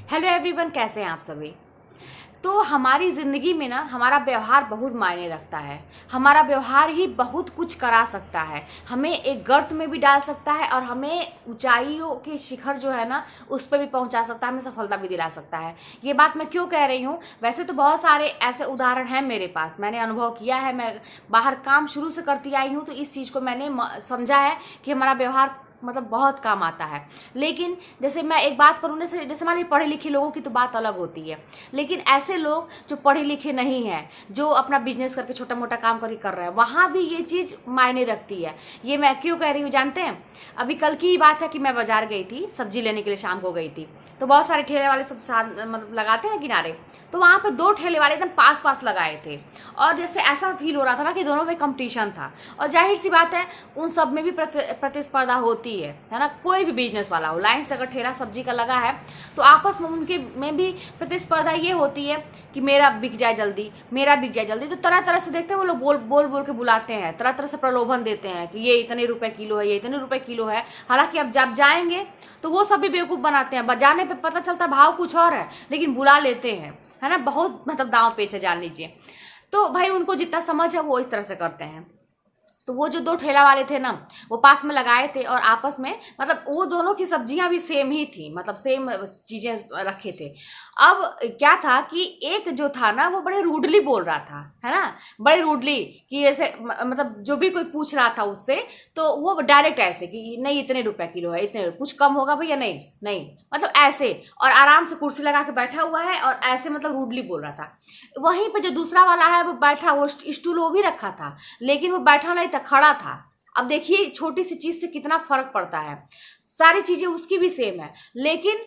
Hello everyone, कैसे हैं आप सभी। तो हमारी ज़िंदगी में ना हमारा व्यवहार बहुत मायने रखता है। हमारा व्यवहार ही बहुत कुछ करा सकता है, हमें एक गर्त में भी डाल सकता है और हमें ऊंचाइयों के शिखर जो है ना उस पर भी पहुंचा सकता है, हमें सफलता भी दिला सकता है। ये बात मैं क्यों कह रही हूँ, वैसे तो बहुत सारे ऐसे उदाहरण हैं मेरे पास, मैंने अनुभव किया है। मैं बाहर काम शुरू से करती आई हूँ, तो इस चीज़ को मैंने समझा है कि हमारा व्यवहार मतलब बहुत काम आता है। लेकिन जैसे मैं एक बात करूँ, जैसे हमारे पढ़े लिखे लोगों की तो बात अलग होती है, लेकिन ऐसे लोग जो पढ़े लिखे नहीं हैं, जो अपना बिजनेस करके छोटा मोटा काम करके कर रहे हैं, वहाँ भी ये चीज़ मायने रखती है। ये मैं क्यों कह रही हूँ जानते हैं? अभी कल की ही बात है कि मैं बाजार गई थी, सब्जी लेने के लिए शाम को गई थी। तो बहुत सारे ठेले वाले सब साथ मतलब लगाते हैं किनारे, तो वहाँ पे दो ठेले वाले एकदम पास पास लगाए थे। और जैसे ऐसा फील हो रहा था ना कि दोनों में कंपटीशन था। और जाहिर सी बात है, उन सब में भी प्रतिस्पर्धा होती है ना। कोई भी बिजनेस वाला हो, लाइन से अगर ठेला सब्जी का लगा है तो आपस में उनके में भी प्रतिस्पर्धा ये होती है कि मेरा बिक जाए जल्दी, मेरा बिक जाए जल्दी। तो तरह तरह से देखते हैं वो लोग, बोल बोल के बुलाते हैं, तरह तरह से प्रलोभन देते हैं कि ये इतने रुपए किलो है, ये इतने रुपए किलो है। हालांकि अब जब जाएंगे तो वो सब भी बेवकूफ़ बनाते हैं, जाने पे पता चलता है भाव कुछ और है, लेकिन बुला लेते हैं, है ना। बहुत मतलब दांव पेच है, जान लीजिए। तो भाई उनको जितना समझ है वो इस तरह से करते हैं। तो वो जो दो ठेला वाले थे ना, वो पास में लगाए थे और आपस में मतलब वो दोनों की सब्जियां भी सेम ही थी, मतलब सेम चीजें रखे थे। अब क्या था कि एक जो था ना वो बड़े रूडली बोल रहा था, है ना, बड़े रूडली, कि ऐसे मतलब जो भी कोई पूछ रहा था उससे, तो वो डायरेक्ट ऐसे कि नहीं इतने रुपए किलो है, इतने कुछ कम होगा भैया, नहीं नहीं, मतलब ऐसे। और आराम से कुर्सी लगा के बैठा हुआ है और ऐसे मतलब रूडली बोल रहा था। वहीं पे जो दूसरा वाला है वो बैठा, वो स्टूल वो भी रखा था, लेकिन वो बैठा नहीं था, खड़ा था। अब देखिए छोटी सी चीज से कितना फर्क पड़ता है। सारी चीजें उसकी भी सेम है, लेकिन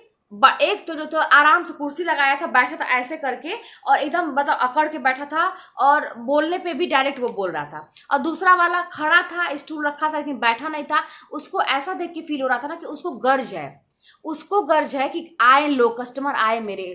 एक तो जो तो आराम से कुर्सी लगाया था, बैठा था ऐसे करके और एकदम मतलब अकड़ के बैठा था, और बोलने पे भी डायरेक्ट वो बोल रहा था। और दूसरा वाला खड़ा था, स्टूल रखा था लेकिन बैठा नहीं था। उसको ऐसा देख के फील हो रहा था ना कि उसको गर्ज है कि आए लोग, कस्टमर आए मेरे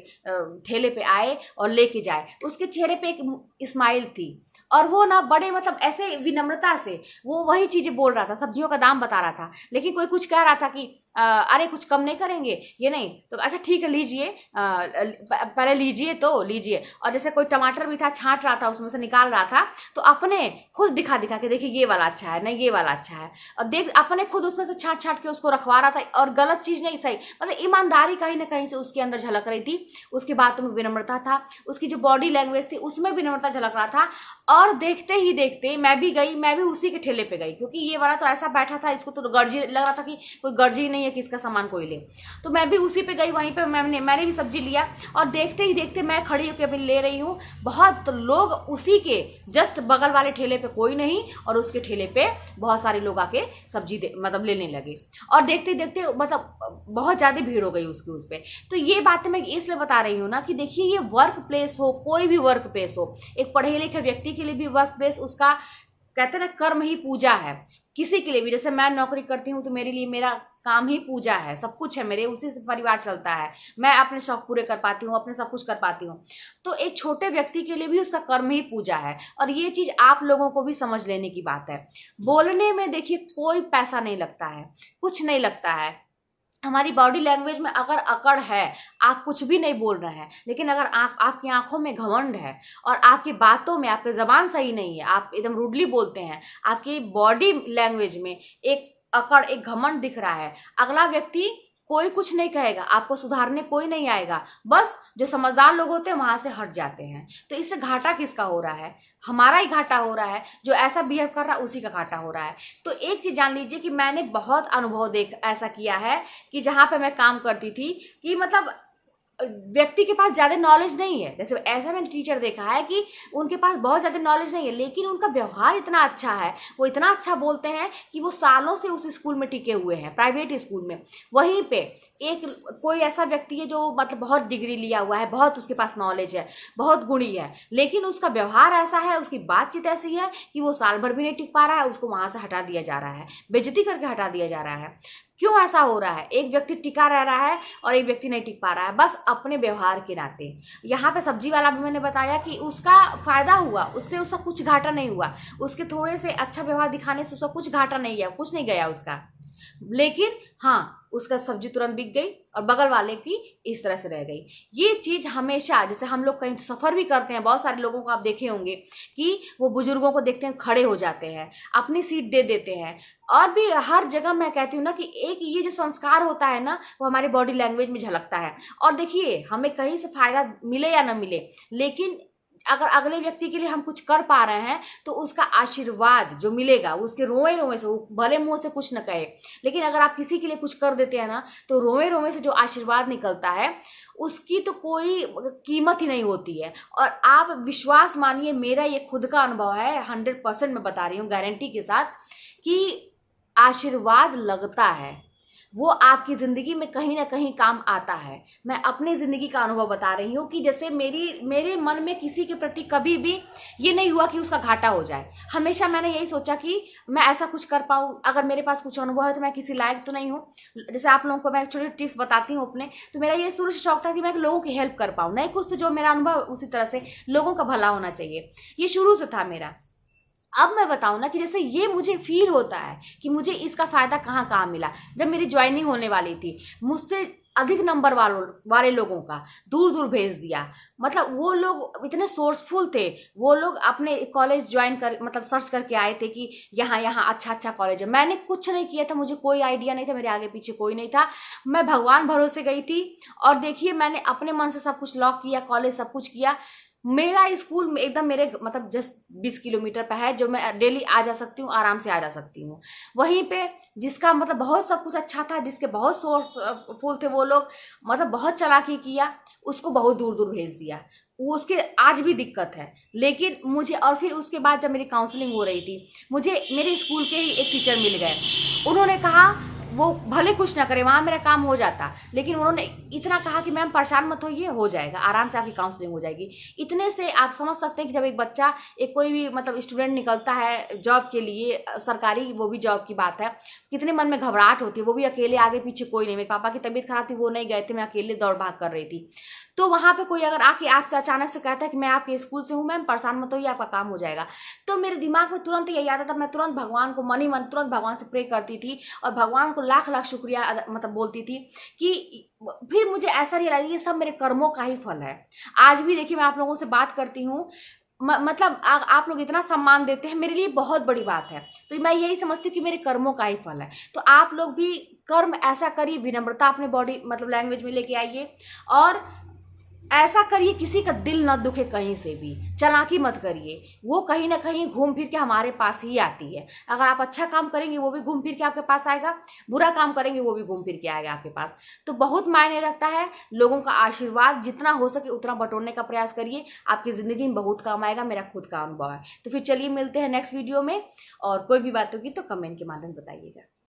ठेले पे आए और लेके जाए। उसके चेहरे पे एक स्माइल थी और वो ना बड़े मतलब ऐसे विनम्रता से वो वही चीजें बोल रहा था, सब्जियों का दाम बता रहा था। लेकिन कोई कुछ कह रहा था कि अरे कुछ कम नहीं करेंगे, ये नहीं तो अच्छा ठीक है लीजिए, पहले लीजिए तो लीजिए। और जैसे कोई टमाटर भी था, छांट रहा था, उसमें से निकाल रहा था, तो अपने खुद दिखा दिखा के देखिए ये वाला अच्छा है, नहीं ये वाला अच्छा है, और देख अपने खुद उसमें से छांट छांट के उसको रखवा रहा था। और गलत चीज नहीं, सही मतलब ईमानदारी कहीं ना कहीं से उसके अंदर झलक रही थी। उसकी बातों में विनम्रता था, उसकी जो बॉडी लैंग्वेज थी उसमें विनम्रता झलक रहा था। और देखते ही देखते मैं भी उसी के ठेले पे गई, क्योंकि ये वाला तो ऐसा बैठा था, इसको तो गर्जी लग रहा था कि कोई गर्जी नहीं है कि इसका सामान कोई ले। तो मैं भी उसी पे गई, वहीं पे मैंने भी सब्जी लिया। और देखते ही देखते मैं खड़ी होकर अभी ले रही हूँ, बहुत लोग उसी के जस्ट बगल वाले ठेले पे कोई नहीं, और उसके ठेले पे बहुत सारे लोग आके सब्जी मतलब लेने लगे। और देखते ही देखते मतलब बहुत ज्यादा भीड़ हो गई उसकी उस पे। तो ये बातें मैं इसलिए बता रही हूँ ना कि देखिए, ये वर्क प्लेस हो, कोई भी वर्क प्लेस हो, एक पढ़े लिखे व्यक्ति के लिए भी वर्क प्लेस उसका कहते हैं ना कर्म ही पूजा है। किसी के लिए भी, जैसे मैं नौकरी करती हूँ तो मेरे लिए मेरा काम ही पूजा है, सब कुछ है मेरे, उसी से परिवार चलता है, मैं अपने शौक पूरे कर पाती हूँ, अपने सब कुछ कर पाती हूँ। तो एक छोटे व्यक्ति के लिए भी उसका कर्म ही पूजा है। और ये चीज आप लोगों को भी समझ लेने की बात है। बोलने में देखिए कोई पैसा नहीं लगता है, कुछ नहीं लगता है। हमारी बॉडी लैंग्वेज में अगर अकड़ है, आप कुछ भी नहीं बोल रहे हैं, लेकिन अगर आपकी आंखों में घमंड है और आपकी बातों में आपकी जबान सही नहीं है, आप एकदम रूडली बोलते हैं, आपकी बॉडी लैंग्वेज में एक अकड़, एक घमंड दिख रहा है, अगला व्यक्ति कोई कुछ नहीं कहेगा, आपको सुधारने कोई नहीं आएगा। बस जो समझदार लोग होते हैं वहां से हट जाते हैं। तो इससे घाटा किसका हो रहा है? हमारा ही घाटा हो रहा है। जो ऐसा बिहेव कर रहा है उसी का घाटा हो रहा है। तो एक चीज जान लीजिए कि मैंने बहुत अनुभव देख ऐसा किया है कि जहां पे मैं काम करती थी कि मतलब व्यक्ति के पास ज्यादा नॉलेज नहीं है, जैसे ऐसा मैंने टीचर देखा है कि उनके पास बहुत ज्यादा नॉलेज नहीं है, लेकिन उनका व्यवहार इतना अच्छा है, वो इतना अच्छा बोलते हैं कि वो सालों से उस स्कूल में टिके हुए हैं, प्राइवेट स्कूल में। वहीं पे एक कोई ऐसा व्यक्ति है जो मतलब बहुत डिग्री लिया हुआ है, बहुत उसके पास नॉलेज है, बहुत गुणी है, लेकिन उसका व्यवहार ऐसा है, उसकी बातचीत ऐसी है कि वो साल भर भी नहीं टिक पा रहा है, उसको वहां से हटा दिया जा रहा है, बेइज्जती करके हटा दिया जा रहा है। क्यों ऐसा हो रहा है? एक व्यक्ति टिका रह रहा है और एक व्यक्ति नहीं टिक पा रहा है, बस अपने व्यवहार के नाते। यहाँ पे सब्जी वाला भी मैंने बताया कि उसका फायदा हुआ, उससे उसका कुछ घाटा नहीं हुआ, उसके थोड़े से अच्छा व्यवहार दिखाने से उसका कुछ घाटा नहीं है, कुछ नहीं गया उसका। लेकिन हाँ, उसका सब्जी तुरंत बिक गई और बगल वाले की इस तरह से रह गई। ये चीज़ हमेशा, जैसे हम लोग कहीं सफ़र भी करते हैं, बहुत सारे लोगों को आप देखे होंगे कि वो बुजुर्गों को देखते हैं खड़े हो जाते हैं, अपनी सीट दे देते हैं। और भी हर जगह मैं कहती हूँ ना कि एक ये जो संस्कार होता है ना, वो हमारी बॉडी लैंग्वेज में झलकता है। और देखिए, हमें कहीं से फ़ायदा मिले या ना मिले, लेकिन अगर अगले व्यक्ति के लिए हम कुछ कर पा रहे हैं तो उसका आशीर्वाद जो मिलेगा वो उसके रोए रोए से, वो भले मुंह से कुछ न कहे, लेकिन अगर आप किसी के लिए कुछ कर देते हैं ना, तो रोए रोए से जो आशीर्वाद निकलता है उसकी तो कोई कीमत ही नहीं होती है। और आप विश्वास मानिए, मेरा ये खुद का अनुभव है, 100% मैं बता रही हूँ गारंटी के साथ, कि आशीर्वाद लगता है, वो आपकी ज़िंदगी में कहीं ना कहीं काम आता है। मैं अपनी ज़िंदगी का अनुभव बता रही हूँ कि जैसे मेरे मन में किसी के प्रति कभी भी ये नहीं हुआ कि उसका घाटा हो जाए। हमेशा मैंने यही सोचा कि मैं ऐसा कुछ कर पाऊँ, अगर मेरे पास कुछ अनुभव है तो मैं किसी लायक तो नहीं हूँ। जैसे आप लोगों को मैं छोटी टिप्स बताती हूँ अपने, तो मेरा ये शुरू से शौक था कि मैं लोगों की हेल्प कर पाऊँ, नहीं कुछ तो जो मेरा अनुभव उसी तरह से लोगों का भला होना चाहिए, ये शुरू से था मेरा। अब मैं बताऊं ना कि जैसे ये मुझे फील होता है कि मुझे इसका फ़ायदा कहाँ कहाँ मिला। जब मेरी ज्वाइनिंग होने वाली थी, मुझसे अधिक नंबर वाले लोगों का दूर दूर भेज दिया। मतलब वो लोग इतने सोर्सफुल थे, वो लोग अपने कॉलेज ज्वाइन कर मतलब सर्च करके आए थे कि यहाँ यहाँ अच्छा कॉलेज है। मैंने कुछ नहीं किया था, मुझे कोई आइडिया नहीं था, मेरे आगे पीछे कोई नहीं था, मैं भगवान भरोसे गई थी। और देखिए, मैंने अपने मन से सब कुछ लॉक किया, कॉलेज सब कुछ किया। मेरा स्कूल में एकदम मेरे मतलब जस्ट 20 किलोमीटर पे है, जो मैं डेली आ जा सकती हूँ, आराम से आ जा सकती हूँ। वहीं पे जिसका मतलब बहुत सब कुछ अच्छा था, जिसके बहुत सोर्स फुल थे, वो लोग मतलब बहुत चालाकी किया, उसको बहुत दूर दूर भेज दिया। वो उसके आज भी दिक्कत है। लेकिन मुझे, और फिर उसके बाद जब मेरी काउंसलिंग हो रही थी, मुझे मेरे स्कूल के ही एक टीचर मिल गए। उन्होंने कहा वो भले कुछ ना करे, वहाँ मेरा काम हो जाता, लेकिन उन्होंने इतना कहा कि मैम परेशान मत होइए, हो जाएगा, आराम से आपकी काउंसलिंग हो जाएगी। इतने से आप समझ सकते हैं कि जब एक बच्चा, एक कोई भी मतलब स्टूडेंट निकलता है जॉब के लिए, सरकारी वो भी जॉब की बात है, कितने मन में घबराहट होती है। वो भी अकेले, आगे पीछे कोई नहीं। मेरे पापा की तबीयत खराब थी, वो नहीं गए थे, मैं अकेले दौड़ भाग कर रही थी। तो वहाँ पे कोई अगर आके आपसे अचानक से कहता है कि मैं आपके स्कूल से हूँ मैम, परेशान मत होइए, आपका काम हो जाएगा, तो मेरे दिमाग में तुरंत यही आता था। मैं तुरंत भगवान को मन ही मन तुरंत भगवान से प्रे करती थी और भगवान को लाख लाख शुक्रिया मतलब बोलती थी कि फिर मुझे ऐसा रियलाइज ये सब मेरे कर्मों का ही फल है। आज भी देखिए, मैं आप लोगों से बात करती हूँ, मतलब आप लोग इतना सम्मान देते हैं, मेरे लिए बहुत बड़ी बात है। तो मैं यही समझती हूँ कि मेरे कर्मों का ही फल है। तो आप लोग भी कर्म ऐसा करिए, विनम्रता अपने बॉडी मतलब लैंग्वेज में लेके आइए, और ऐसा करिए किसी का दिल न दुखे कहीं से भी। चालाकी मत करिए, वो कहीं ना कहीं घूम फिर के हमारे पास ही आती है। अगर आप अच्छा काम करेंगे वो भी घूम फिर के आपके पास आएगा, बुरा काम करेंगे वो भी घूम फिर के आएगा आपके पास। तो बहुत मायने रखता है लोगों का आशीर्वाद, जितना हो सके उतना बटोरने का प्रयास करिए, आपकी ज़िंदगी में बहुत काम आएगा। मेरा खुद का अनुभव है। तो फिर चलिए मिलते हैं नेक्स्ट वीडियो में, और कोई भी बात होगी तो कमेंट के माध्यम बताइएगा।